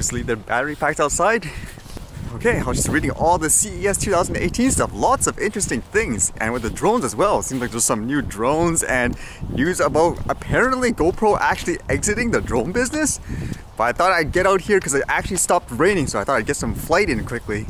just leave their battery packs outside. Okay, I was just reading all the CES 2018 stuff, lots of interesting things, and with the drones as well. It seems like there's some new drones and news about apparently GoPro actually exiting the drone business. But I thought I'd get out here because it actually stopped raining, so I thought I'd get some flight in quickly.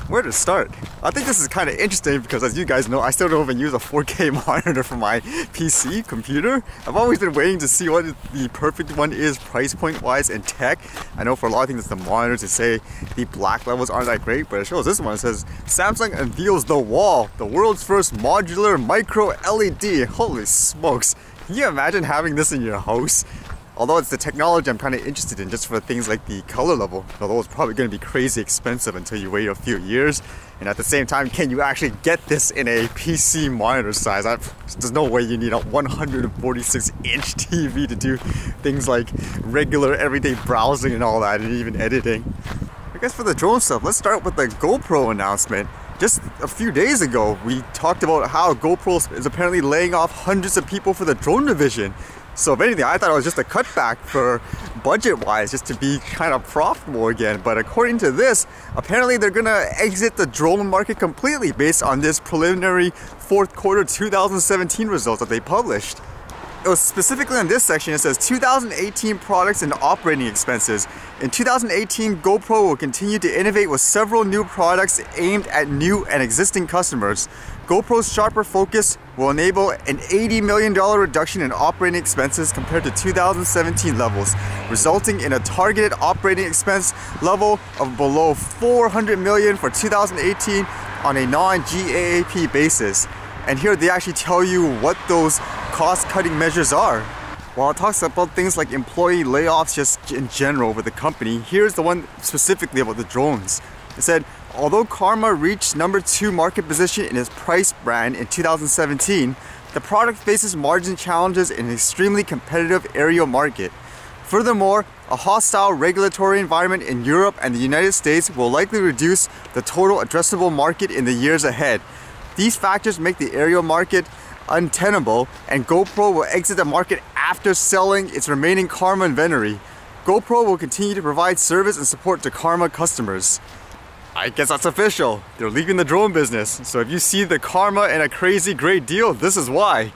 Where to start? I think this is kind of interesting because, as you guys know, I still don't even use a 4K monitor for my PC computer. I've always been waiting to see what the perfect one is price point wise in tech. I know for a lot of things it's the monitors. They say the black levels aren't that great, but it shows this one. It says Samsung unveils the Wall, the world's first modular micro LED. Holy smokes! Can you imagine having this in your house? Although it's the technology I'm kind of interested in, just for things like the color level. Although it's probably going to be crazy expensive until you wait a few years. And at the same time, can you actually get this in a PC monitor size? There's no way you need a 146-inch TV to do things like regular everyday browsing and all that, and even editing. I guess for the drone stuff, let's start with the GoPro announcement. Just a few days ago, we talked about how GoPro is apparently laying off hundreds of people for the drone division. So if anything, I thought it was just a cutback for budget-wise, just to be kind of profitable again. But according to this, apparently they're gonna exit the drone market completely based on this preliminary fourth quarter 2017 results that they published. It was specifically in this section, it says 2018 products and operating expenses. In 2018, GoPro will continue to innovate with several new products aimed at new and existing customers. GoPro's sharper focus will enable an $80 million reduction in operating expenses compared to 2017 levels, resulting in a targeted operating expense level of below $400 million for 2018 on a non-GAAP basis. And here they actually tell you what those cost-cutting measures are. While it talks about things like employee layoffs just in general with the company, here's the one specifically about the drones. It said, although Karma reached #2 market position in its price brand in 2017, the product faces margin challenges in an extremely competitive aerial market. Furthermore, a hostile regulatory environment in Europe and the United States will likely reduce the total addressable market in the years ahead. These factors make the aerial market untenable, and GoPro will exit the market after selling its remaining Karma inventory. GoPro will continue to provide service and support to Karma customers. I guess that's official. They're leaving the drone business. So if you see the Karma and a crazy great deal, this is why.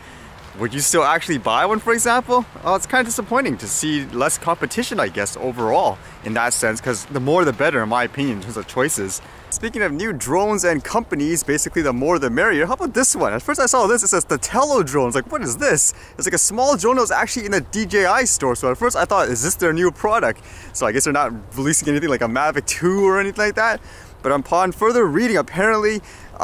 Would you still actually buy one, for example? Oh, it's kind of disappointing to see less competition, I guess, overall in that sense, because the more the better, in my opinion, in terms of choices. Speaking of new drones and companies, basically the more the merrier. How about this one? At first I saw this, it says the Tello Drone. Like, what is this? It's like a small drone that was actually in the DJI store. So at first I thought, is this their new product? So I guess they're not releasing anything like a Mavic 2 or anything like that. But upon further reading, apparently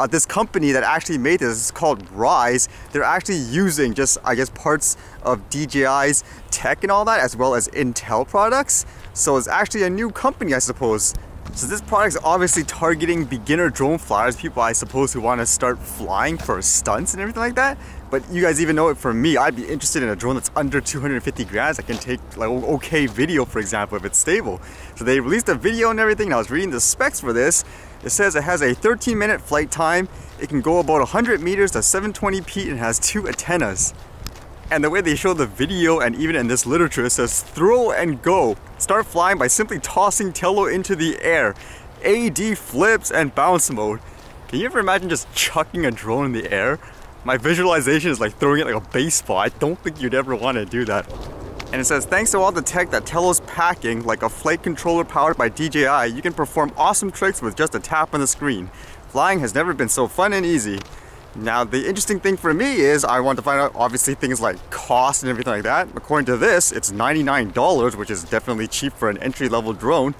this company that actually made this is called Ryze. They're actually using just, I guess, parts of DJI's tech and all that, as well as Intel products. So it's actually a new company, I suppose. So this product is obviously targeting beginner drone flyers, people I suppose who want to start flying for stunts and everything like that. But you guys even know it, for me, I'd be interested in a drone that's under 250 grams that can take like okay video, for example, if it's stable. So they released a video and everything, and I was reading the specs for this. It says it has a 13-minute flight time, it can go about 100 meters to 720p, and has 2 antennas. And the way they show the video, and even in this literature, it says throw and go. Start flying by simply tossing Tello into the air. AD flips and bounce mode. Can you ever imagine just chucking a drone in the air? My visualization is like throwing it like a baseball. I don't think you'd ever want to do that. And it says, thanks to all the tech that Tello's packing, like a flight controller powered by DJI, you can perform awesome tricks with just a tap on the screen. Flying has never been so fun and easy. Now, the interesting thing for me is I want to find out, obviously, things like cost and everything like that. According to this, it's $99, which is definitely cheap for an entry-level drone.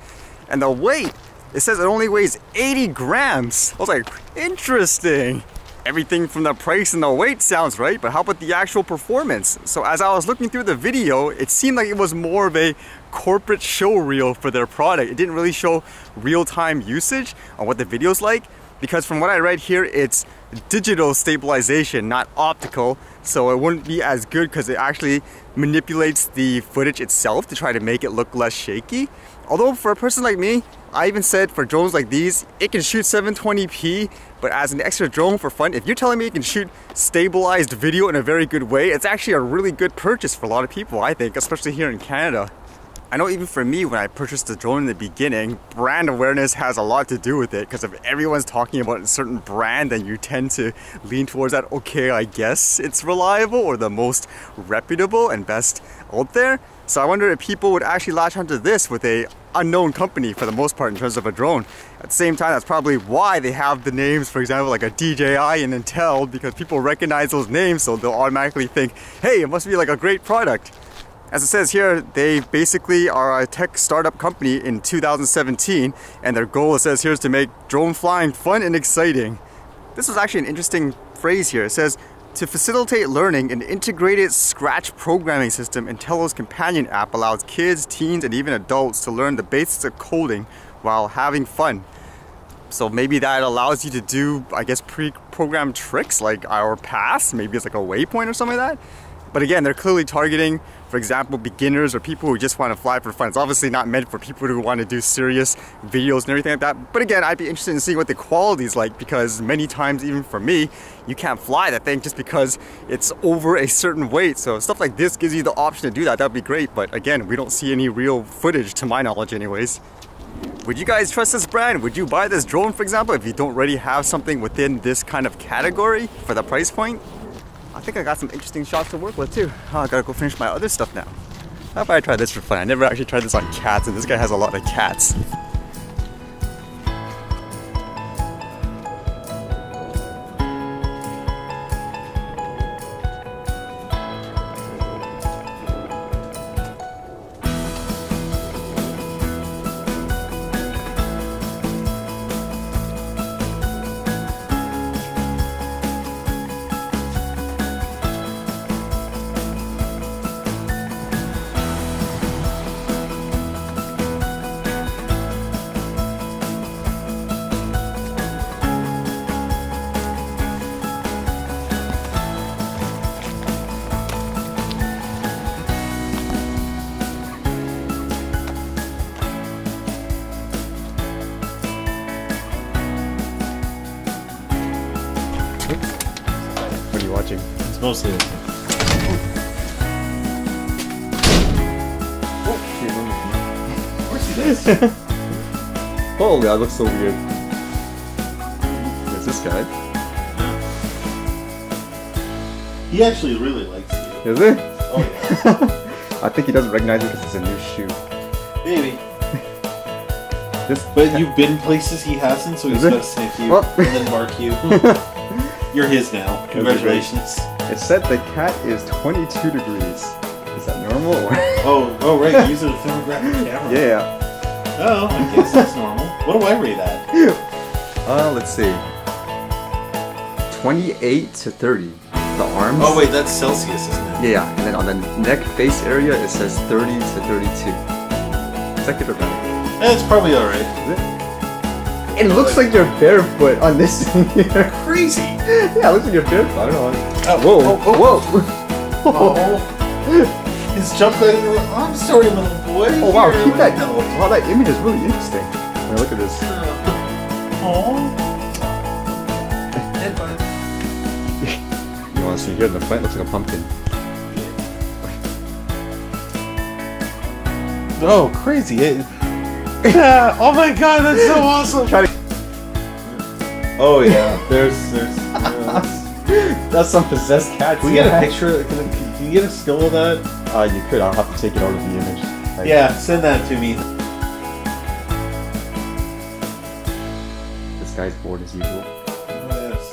And the weight, it says it only weighs 80 grams. I was like, interesting. Everything from the price and the weight sounds right, but how about the actual performance? So as I was looking through the video, it seemed like it was more of a corporate show reel for their product. It didn't really show real-time usage on what the video's like, because from what I read here, it's digital stabilization, not optical, so it wouldn't be as good because it actually manipulates the footage itself to try to make it look less shaky. Although for a person like me, I even said for drones like these, it can shoot 720p, but as an extra drone for fun, if you're telling me it can shoot stabilized video in a very good way, it's actually a really good purchase for a lot of people, I think, especially here in Canada. I know even for me, when I purchased the drone in the beginning, brand awareness has a lot to do with it, because if everyone's talking about a certain brand, then you tend to lean towards that, okay, I guess it's reliable or the most reputable and best out there. So I wonder if people would actually latch onto this with a unknown company for the most part in terms of a drone. At the same time, that's probably why they have the names, for example, like a DJI and Intel, because people recognize those names, so they'll automatically think, hey, it must be like a great product. As it says here, they basically are a tech startup company in 2017, and their goal, it says here, is to make drone flying fun and exciting. This is actually an interesting phrase here. It says, to facilitate learning, an integrated Scratch programming system in Tello's companion app allows kids, teens, and even adults to learn the basics of coding while having fun. So maybe that allows you to do, I guess, pre-programmed tricks like our pass. Maybe it's like a waypoint or something like that. But again, they're clearly targeting, for example, beginners or people who just want to fly for fun. It's obviously not meant for people who want to do serious videos and everything like that. But again, I'd be interested in seeing what the quality is like, because many times, even for me, you can't fly that thing just because it's over a certain weight. So stuff like this gives you the option to do that. That'd be great. But again, we don't see any real footage, to my knowledge anyways. Would you guys trust this brand? Would you buy this drone, for example, if you don't already have something within this kind of category for the price point? I think I got some interesting shots to work with too. Oh, I gotta go finish my other stuff now. How about I try this for fun? I never actually tried this on cats, and this guy has a lot of cats. What are you watching? It's mostly okay. Of course he does. Holy, that looks so weird. There's this guy. He actually really likes you. Is it? Oh yeah. I think he doesn't recognize me because it's a new shoe. Maybe. This but you've been places he hasn't, so he's got to sniff you and then mark you. You're his now. Congratulations. It said the cat is 22 degrees. Is that normal? oh, right. Use a thermographic camera. Yeah. Oh, I guess that's normal. What do I rate at? Let's see. 28 to 30. The arms. Oh wait, that's Celsius, isn't it? Yeah, and then on the neck face area it says 30 to 32. Is that good or bad? That's probably alright. Is it? It looks like you're barefoot on this thing here. Crazy! Yeah, it looks like you're barefoot. I don't know. Oh, whoa! Oh. He's jumped right into the I'm sorry, little boy. Oh wow, Here, keep that. hello. Wow, that image is really interesting. I mean, look at this. Aww. Headbutt. You want to see here in the front? Looks like a pumpkin. Oh, crazy. Yeah. Oh my god, that's so awesome. Oh yeah, there's That's some possessed cat. Can we get a picture? Can you get a still of that? You could. I'll have to take it out of the image. Like, yeah, send that to me. This guy's bored as usual. Yes.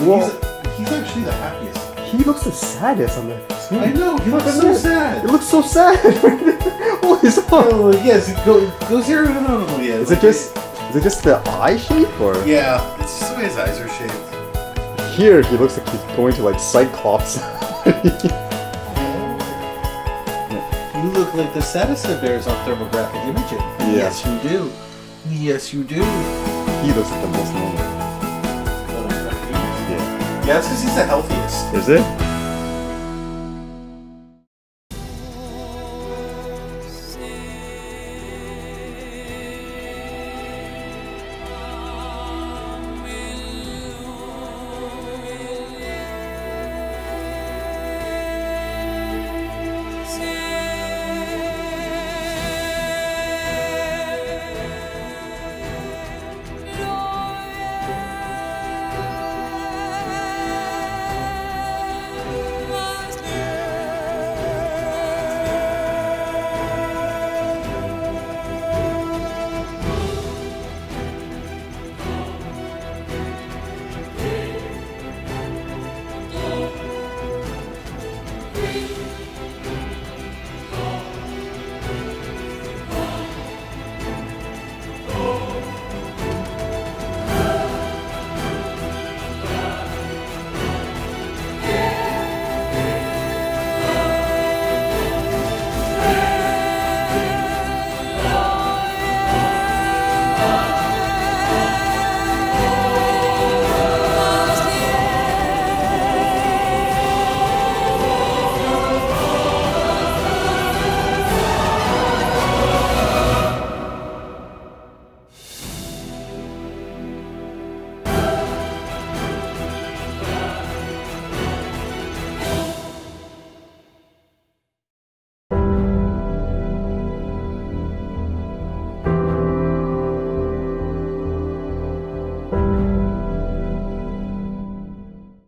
Whoa. He's actually the happiest. He looks the saddest on the screen. I know, he looks so sad. It looks so sad. What is up? Oh, yes, go zero in on him. Yeah, Is it just the eye shape or? Yeah, it's just the way his eyes are shaped. Here he looks like he's going to like Cyclops. You look like the saddest of bears on thermographic imaging. Yeah. Yes, you do. Yes, you do. He looks like the most normal. Yeah, that's because he's the healthiest. Is it?